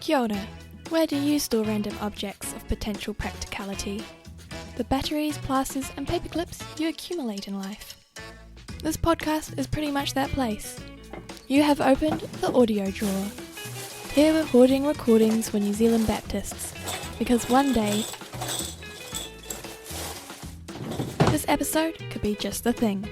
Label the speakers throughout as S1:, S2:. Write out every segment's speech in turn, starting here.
S1: Kia ora. Where do you store random objects of potential practicality? The batteries, plasters and paper clips you accumulate in life. This podcast is pretty much that place. You have opened the audio drawer. Here we're hoarding recordings for New Zealand Baptists, because one day this episode could be just the thing.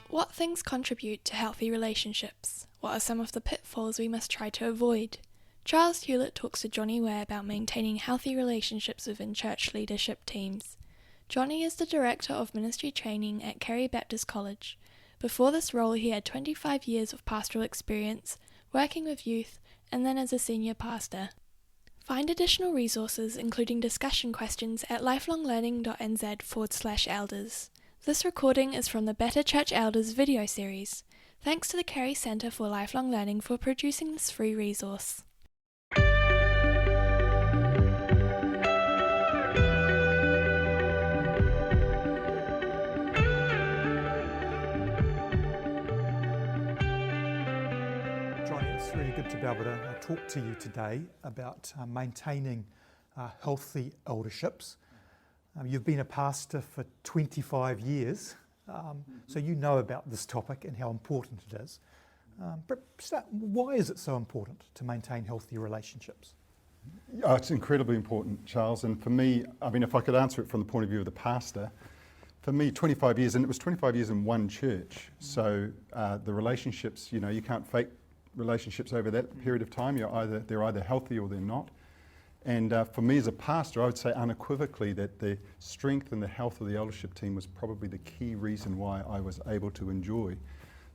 S1: What things contribute to healthy relationships? What are some of the pitfalls we must try to avoid? Charles Hewlett talks to Johnny Ware about maintaining healthy relationships within church leadership teams. Johnny is the Director of Ministry Training at Carey Baptist College. Before this role, he had 25 years of pastoral experience, working with youth, and then as a senior pastor. Find additional resources, including discussion questions, at lifelonglearning.nz/elders. This recording is from the Better Church Elders video series. Thanks to the Carey Centre for Lifelong Learning for producing this free resource.
S2: Johnny, it's really good to be able to talk to you today about maintaining healthy elderships. You've been a pastor for 25 years, so you know about this topic and how important it is. But why is it so important to maintain healthy relationships?
S3: Oh, it's incredibly important, Charles. And for me, if I could answer it from the point of view of the pastor, for me, 25 years, and it was 25 years in one church. So the relationships, you can't fake relationships over that period of time. They're either healthy or they're not. And for me as a pastor, I would say unequivocally that the strength and the health of the eldership team was probably the key reason why I was able to enjoy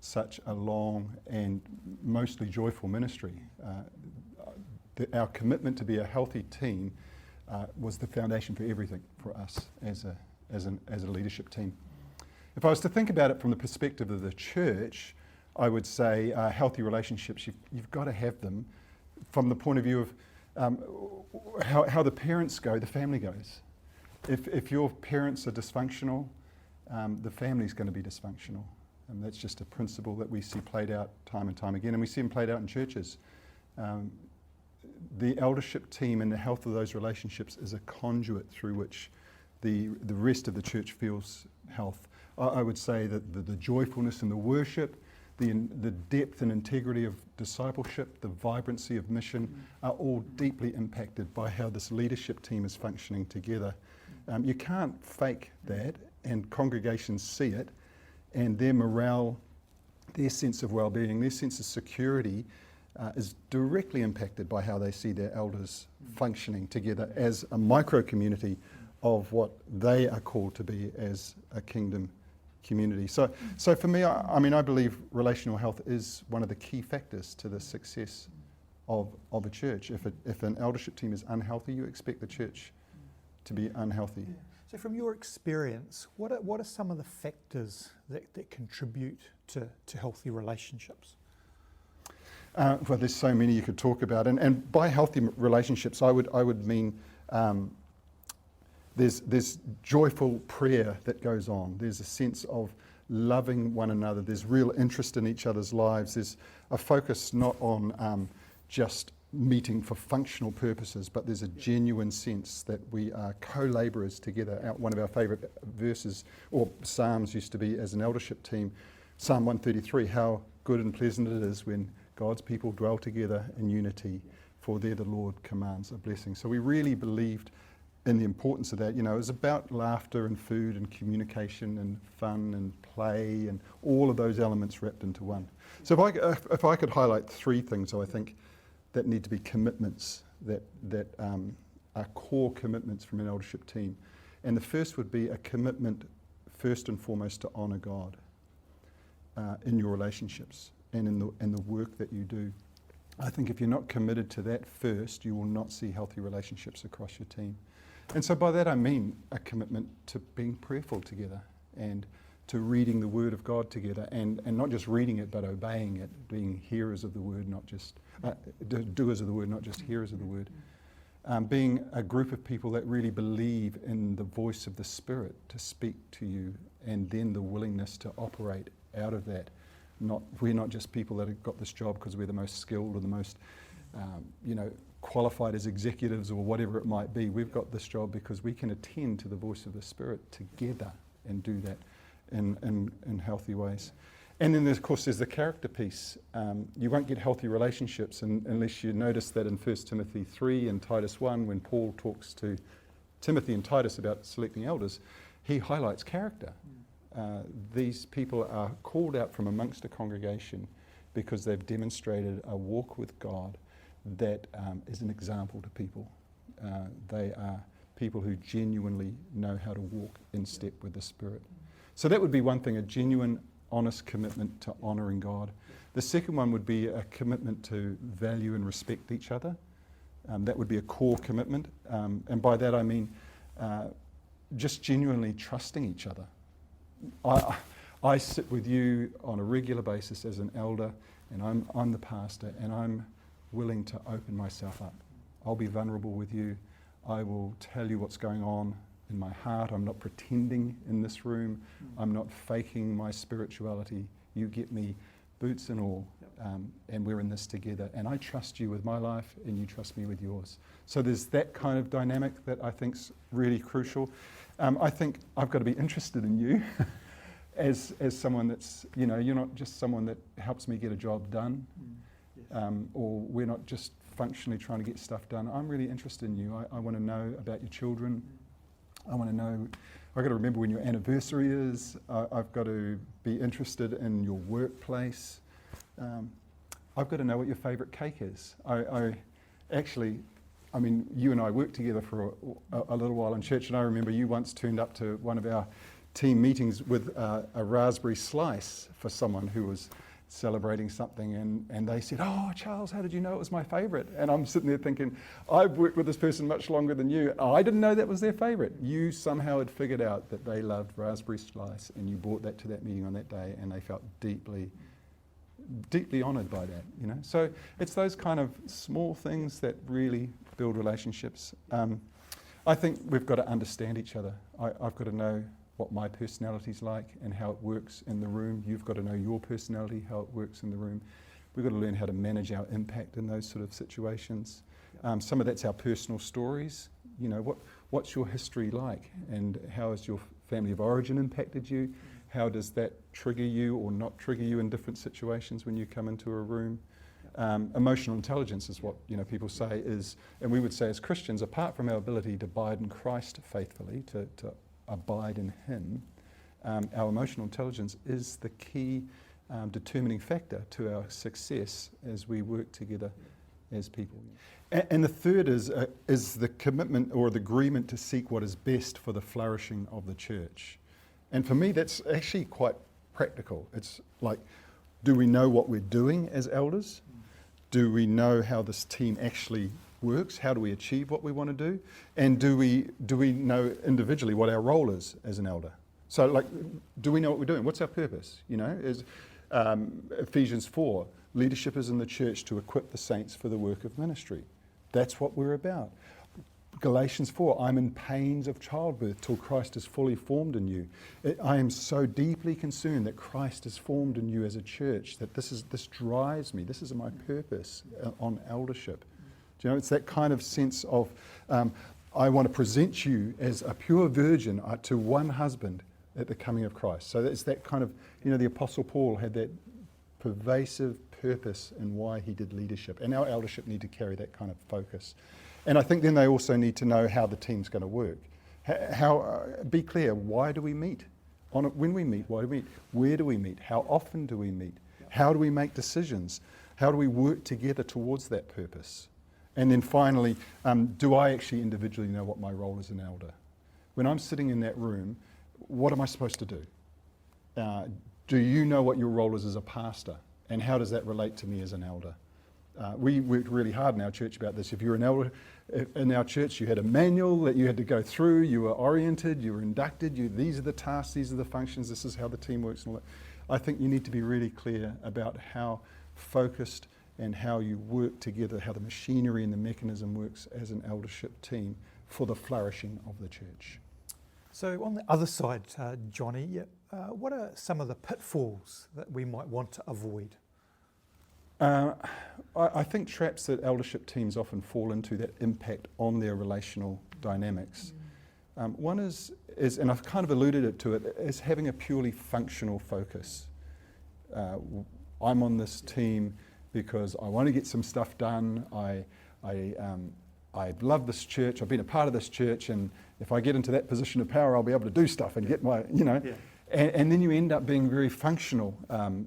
S3: such a long and mostly joyful ministry. Our commitment to be a healthy team was the foundation for everything for us as a leadership team. If I was to think about it from the perspective of the church, I would say healthy relationships, you've got to have them from the point of view of how the parents go, the family goes. If your parents are dysfunctional, the family's going to be dysfunctional. And that's just a principle that we see played out time and time again, and we see them played out in churches. The eldership team and the health of those relationships is a conduit through which the rest of the church feels health. I would say that the joyfulness in the worship, the depth and integrity of discipleship, the vibrancy of mission are all deeply impacted by how this leadership team is functioning together. You can't fake that, and congregations see it, and their morale, their sense of well-being, their sense of security is directly impacted by how they see their elders functioning together as a micro-community of what they are called to be as a kingdom community. So for me, I believe relational health is one of the key factors to the success of a church. If an eldership team is unhealthy, you expect the church to be unhealthy.
S2: Yeah. So from your experience, what are some of the factors that contribute to healthy relationships?
S3: Well, there's so many you could talk about, and by healthy relationships, I would mean there's joyful prayer that goes on. There's a sense of loving one another. There's real interest in each other's lives. There's a focus not on just meeting for functional purposes, but there's a genuine sense that we are co-labourers together. One of our favourite verses or psalms used to be as an eldership team, Psalm 133, how good and pleasant it is when God's people dwell together in unity, for there the Lord commands a blessing. So we really believed in the importance of that. It was about laughter and food and communication and fun and play and all of those elements wrapped into one. So if I could highlight three things, I think, that need to be commitments that are core commitments from an eldership team. And the first would be a commitment, first and foremost, to honour God in your relationships and in the work that you do. I think if you're not committed to that first, you will not see healthy relationships across your team. And so by that I mean a commitment to being prayerful together and to reading the Word of God together, and not just reading it but obeying it, being hearers of the Word, not just doers of the Word, not just hearers of the Word. being a group of people that really believe in the voice of the Spirit to speak to you, and then the willingness to operate out of that. We're not just people that have got this job because we're the most skilled or the most qualified as executives or whatever it might be. We've got this job because we can attend to the voice of the Spirit together and do that in healthy ways. And then, of course, there's the character piece. You won't get healthy relationships unless you notice that in 1 Timothy 3 and Titus 1, when Paul talks to Timothy and Titus about selecting elders, he highlights character. These people are called out from amongst a congregation because they've demonstrated a walk with God that is an example to people. They are people who genuinely know how to walk in step with the Spirit. So that would be one thing, a genuine, honest commitment to honouring God. The second one would be a commitment to value and respect each other. That would be a core commitment. And by that I mean just genuinely trusting each other. I sit with you on a regular basis as an elder, and I'm the pastor, and I'm willing to open myself up. I'll be vulnerable with you. I will tell you what's going on in my heart. I'm not pretending in this room. I'm not faking my spirituality. You get me boots and all, and we're in this together. And I trust you with my life, and you trust me with yours. So there's that kind of dynamic that I think's really crucial. I think I've got to be interested in you as someone that's, you're not just someone that helps me get a job done, or we're not just functionally trying to get stuff done. I'm really interested in you. I want to know about your children. I want to know, I've got to remember when your anniversary is. I've got to be interested in your workplace. I've got to know what your favourite cake is. I mean, you and I worked together for a little while in church, and I remember you once turned up to one of our team meetings with a raspberry slice for someone who was celebrating something, and they said, "Oh, Charles, how did you know it was my favourite?" And I'm sitting there thinking, I've worked with this person much longer than you. I didn't know that was their favourite. You somehow had figured out that they loved raspberry slice, and you brought that to that meeting on that day, and they felt deeply honoured by that, So it's those kind of small things that really build relationships. I think we've got to understand each other. I've got to know what my personality's like and how it works in the room. You've got to know your personality, how it works in the room. We've got to learn how to manage our impact in those sort of situations. Some of that's our personal stories. What's your history like, and how has your family of origin impacted you? How does that trigger you or not trigger you in different situations when you come into a room? Emotional intelligence is what people say is, and we would say as Christians, apart from our ability to abide in Christ faithfully, to abide in Him, our emotional intelligence is the key determining factor to our success as we work together as people. And the third is the commitment or the agreement to seek what is best for the flourishing of the church. And for me, that's actually quite practical. It's like, do we know what we're doing as elders? Do we know how this team actually works? How do we achieve what we want to do? And do we know individually what our role is as an elder? So, do we know what we're doing? What's our purpose? Is Ephesians 4, leadership is in the church to equip the saints for the work of ministry. That's what we're about. Galatians 4, I'm in pains of childbirth till Christ is fully formed in you. I am so deeply concerned that Christ is formed in you as a church, that this drives me. This is my purpose on eldership. Do it's that kind of sense of, I want to present you as a pure virgin to one husband at the coming of Christ. So it's that kind of, the Apostle Paul had that pervasive purpose in why he did leadership. And our eldership need to carry that kind of focus. And I think then they also need to know how the team's going to work. Be clear, why do we meet? When we meet, why do we meet? Where do we meet? How often do we meet? How do we make decisions? How do we work together towards that purpose? And then finally, do I actually individually know what my role as an elder? When I'm sitting in that room, what am I supposed to do? Do you know what your role is as a pastor? And how does that relate to me as an elder? We worked really hard in our church about this. If you're an elder in our church, you had a manual that you had to go through, you were oriented, you were inducted, these are the tasks, these are the functions, this is how the team works and all that. I think you need to be really clear about how focused and how you work together, how the machinery and the mechanism works as an eldership team for the flourishing of the church.
S2: So on the other side, Johnny, what are some of the pitfalls that we might want to avoid?
S3: I think traps that eldership teams often fall into that impact on their relational dynamics. One is, and I've kind of alluded to it, is having a purely functional focus. I'm on this team because I want to get some stuff done. I love this church. I've been a part of this church, and if I get into that position of power, I'll be able to do stuff and get my, And then you end up being very functional.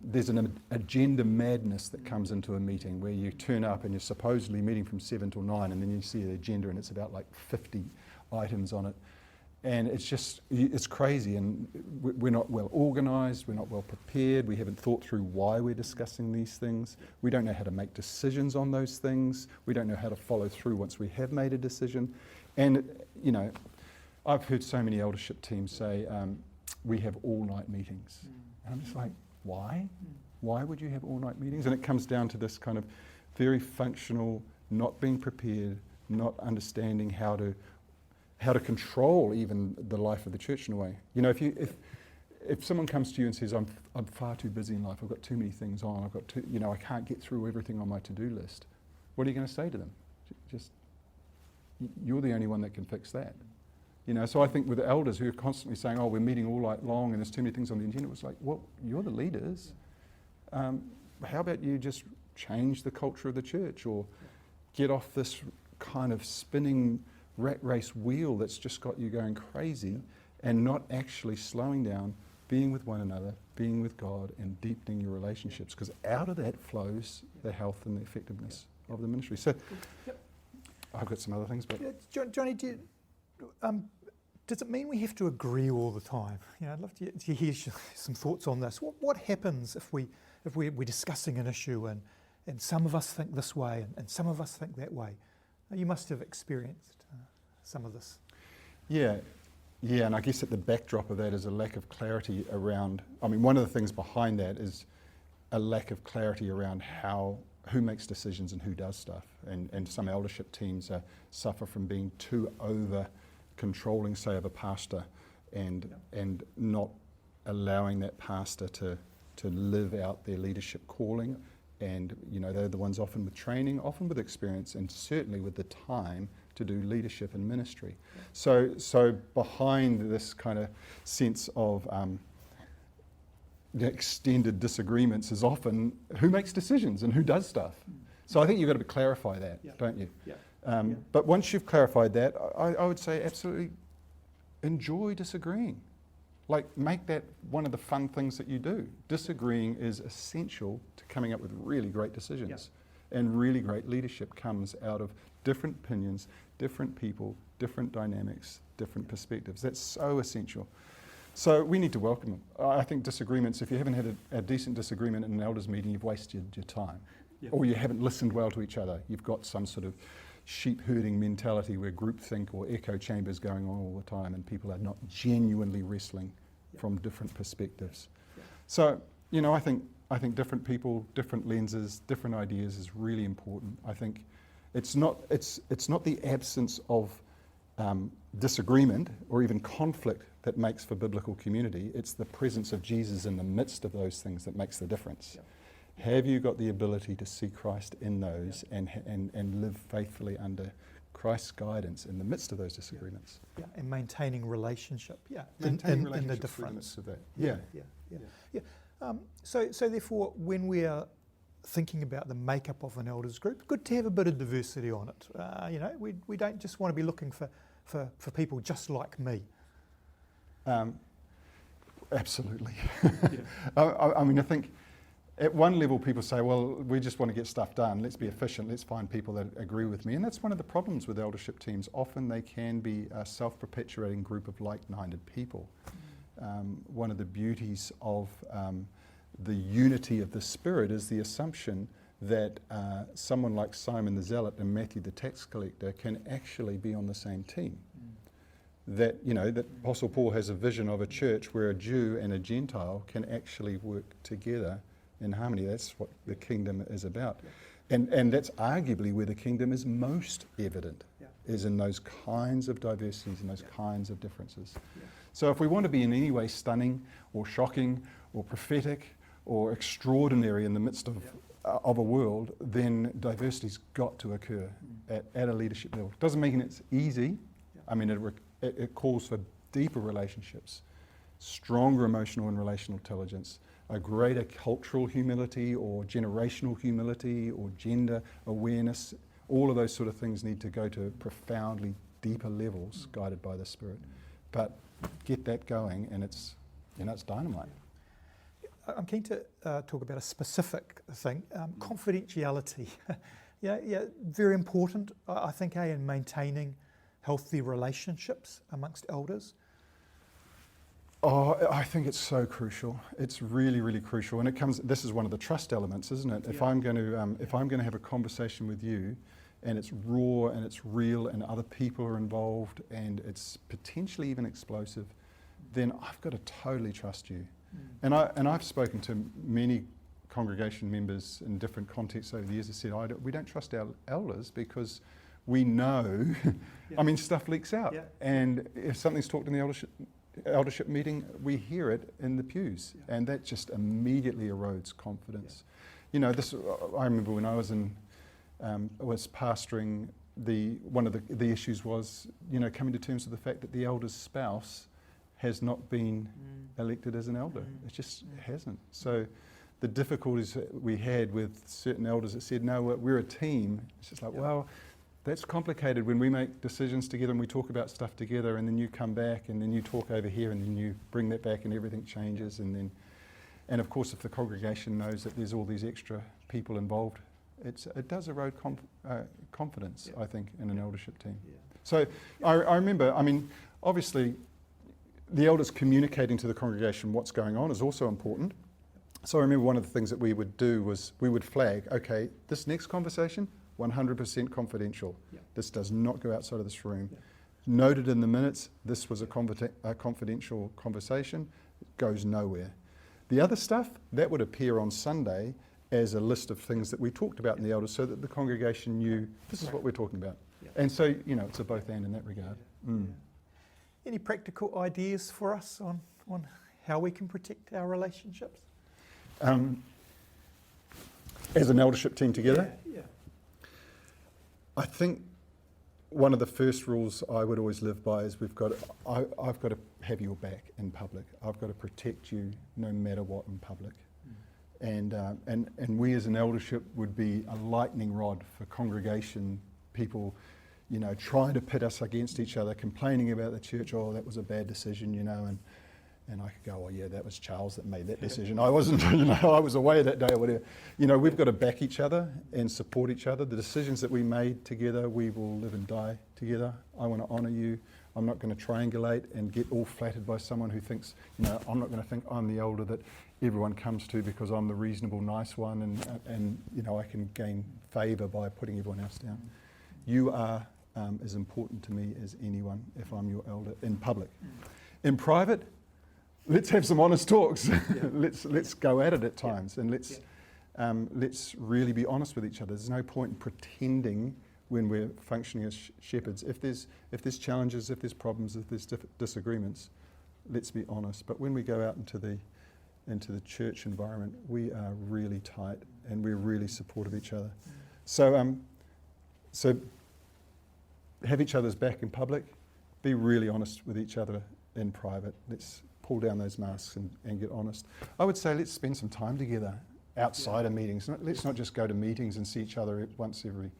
S3: There's an agenda madness that comes into a meeting where you turn up and you're supposedly meeting from 7 till 9, and then you see the agenda and it's about like 50 items on it. And it's crazy, and we're not well organised, we're not well prepared, we haven't thought through why we're discussing these things, we don't know how to make decisions on those things, we don't know how to follow through once we have made a decision. And, I've heard so many eldership teams say, we have all-night meetings. And I'm just like, why? Why would you have all-night meetings? And it comes down to this kind of very functional, not being prepared, not understanding how to control even the life of the church in a way. If someone comes to you and says, I'm far too busy in life, I've got too many things on, I can't get through everything on my to-do list, what are you going to say to them? Just, you're the only one that can fix that. So I think with the elders who are constantly saying, we're meeting all night long and there's too many things on the agenda, it was like, well, you're the leaders. How about you just change the culture of the church, or get off this kind of spinning rat race wheel that's just got you going crazy, and not actually slowing down, being with one another, being with God, and deepening your relationships, because out of that flows the health and the effectiveness of the ministry. So I've got some other things, but
S2: Johnny, does it mean we have to agree all the time? I'd love to hear some thoughts on this. What happens if we're discussing an issue and some of us think this way and some of us think that way? You must have experienced some of this. Yeah, and I guess at the backdrop of that is a lack of clarity around, one of the things behind that is a lack of clarity around who makes decisions and who does stuff. And some eldership teams suffer from being too over controlling, say, of a pastor, and not allowing that pastor to live out their leadership calling. And they're the ones often with training, often with experience, and certainly with the time to do leadership and ministry. So behind this kind of sense of the extended disagreements is often who makes decisions and who does stuff. So I think you've got to clarify that, don't you? But once you've clarified that, I would say absolutely enjoy disagreeing. Like, make that one of the fun things that you do. Disagreeing is essential to coming up with really great decisions. And really great leadership comes out of different opinions, different people, different dynamics, different perspectives. That's so essential. So we need to welcome them. I think disagreements, if you haven't had a decent disagreement in an elders meeting, you've wasted your time. Or you haven't listened well to each other. You've got some sort of sheep herding mentality where groupthink or echo chambers going on all the time, and people are not genuinely wrestling from different perspectives. So, I think different people, different lenses, different ideas is really important. I think it's not the absence of disagreement or even conflict that makes for biblical community. It's the presence of Jesus in the midst of those things that makes the difference. Have you got the ability to see Christ in those and live faithfully under Christ's guidance in the midst of those disagreements? And maintaining relationship. Maintaining relationship in the difference of that. So therefore, when we are thinking about the makeup of an elders group, good to have a bit of diversity on it. We don't just want to be looking for people just like me. Absolutely. I think at one level people say, well, we just want to get stuff done, let's be efficient, let's find people that agree with me. And that's one of the problems with eldership teams. Often they can be a self-perpetuating group of like-minded people. One of the beauties of the unity of the Spirit is the assumption that someone like Simon the Zealot and Matthew the tax collector can actually be on the same team. That Apostle Paul has a vision of a church where a Jew and a Gentile can actually work together in harmony. That's what the kingdom is about.
S3: And that's arguably where the kingdom is most evident,
S2: Yeah.
S3: is in those kinds of diversities and those kinds of differences.
S2: Yeah.
S3: So if we want to be in any way stunning or shocking or prophetic or extraordinary in the midst of a world, then diversity's got to occur at a leadership level. Doesn't mean it's easy.
S2: Yeah.
S3: I mean, it calls for deeper relationships, stronger emotional and relational intelligence, a greater cultural humility or generational humility or gender awareness. All of those sort of things need to go to profoundly deeper levels guided by the Spirit. But get that going and it's dynamite.
S2: I'm keen to talk about a specific thing, confidentiality. yeah, very important, I think, in maintaining healthy relationships amongst elders.
S3: Oh, I think it's so crucial. It's really, really crucial, and this is one of the trust elements, isn't it? If I'm going to have a conversation with you, and it's raw and it's real, and other people are involved, and it's potentially even explosive, then I've got to totally trust you. And I've spoken to many congregation members in different contexts over the years that said, we don't trust our elders because we know, I mean, stuff leaks out. Yeah. And if something's talked in the eldership meeting, we hear it in the pews. Yeah. And that just immediately erodes confidence. Yeah. You know, I remember when I was was pastoring, one of the issues was, coming to terms with the fact that the elder's spouse has not been elected as an elder. It just hasn't. So the difficulties that we had with certain elders that said, no, we're a team. It's just like, well, that's complicated when we make decisions together and we talk about stuff together and then you come back and then you talk over here and then you bring that back and everything changes. And of course, if the congregation knows that there's all these extra people involved, it does erode confidence, I think, in an eldership team. Yeah. So I remember, obviously, the elders communicating to the congregation what's going on is also important. So I remember one of the things that we would do was we would flag, okay, this next conversation, 100% confidential. Yeah. This does not go outside of this room. Yeah. Noted in the minutes, this was a confidential conversation. It goes nowhere. The other stuff, that would appear on Sunday as a list of things that we talked about in the elders so that the congregation knew this is what we're talking about. Yeah. And so, it's a both and in that regard. Yeah. Mm.
S2: Yeah. Any practical ideas for us on how we can protect our relationships?
S3: As an eldership team together?
S2: Yeah.
S3: I think one of the first rules I would always live by is I've got to have your back in public. I've got to protect you no matter what in public. And we as an eldership would be a lightning rod for congregation people, trying to pit us against each other, complaining about the church, oh, that was a bad decision, and I could go, oh yeah, that was Charles that made that decision. I wasn't, I was away that day or whatever. We've got to back each other and support each other. The decisions that we made together, we will live and die together. I want to honour you. I'm not going to triangulate and get all flattered by someone who thinks, I'm not going to think I'm the elder that everyone comes to because I'm the reasonable, nice one, and I can gain favour by putting everyone else down. You are as important to me as anyone if I'm your elder in public. In private, let's have some honest talks. Yeah. let's go at it at times, and let's really be honest with each other. There's no point in pretending when we're functioning as shepherds. If there's challenges, if there's problems, if there's disagreements, let's be honest. But when we go out into the church environment, we are really tight and we're really supportive of each other. So have each other's back in public, be really honest with each other in private. Let's pull down those masks and get honest. I would say let's spend some time together outside of meetings. Let's not just go to meetings and see each other once every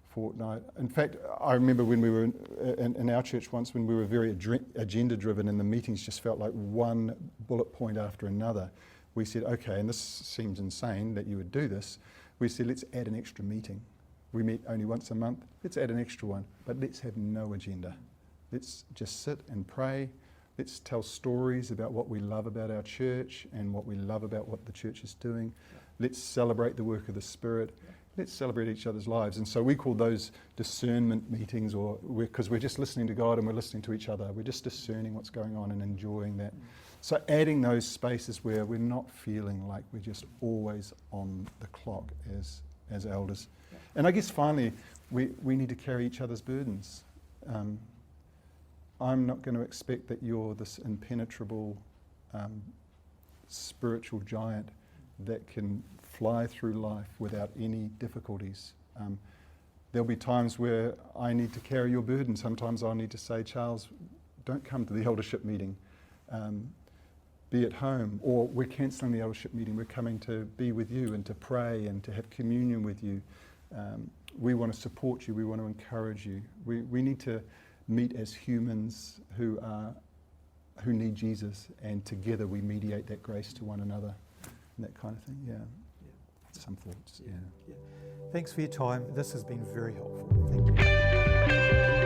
S3: fortnight. In fact, I remember when we were in our church once, when we were very agenda driven and the meetings just felt like one bullet point after another, we said, okay, and this seems insane that you would do this, we said let's add an extra meeting. We meet only once a month, let's add an extra one, but let's have no agenda. Let's just sit and pray. Let's tell stories about what we love about our church and what we love about what the church is doing. Let's celebrate the work of the Spirit. Let's celebrate each other's lives. And so we call those discernment meetings, because we're just listening to God and we're listening to each other. We're just discerning what's going on and enjoying that. So adding those spaces where we're not feeling like we're just always on the clock as as elders. And I guess finally, we need to carry each other's burdens. I'm not going to expect that you're this impenetrable spiritual giant that can fly through life without any difficulties. There'll be times where I need to carry your burden. Sometimes I'll need to say, Charles, don't come to the eldership meeting. Be at home, or we're cancelling the eldership meeting. We're coming to be with you and to pray and to have communion with you. We want to support you. We want to encourage you. We need to meet as humans who need Jesus, and together we mediate that grace to one another and that kind of thing. Yeah. Some thoughts. Yeah.
S2: Thanks for your time. This has been very helpful. Thank you.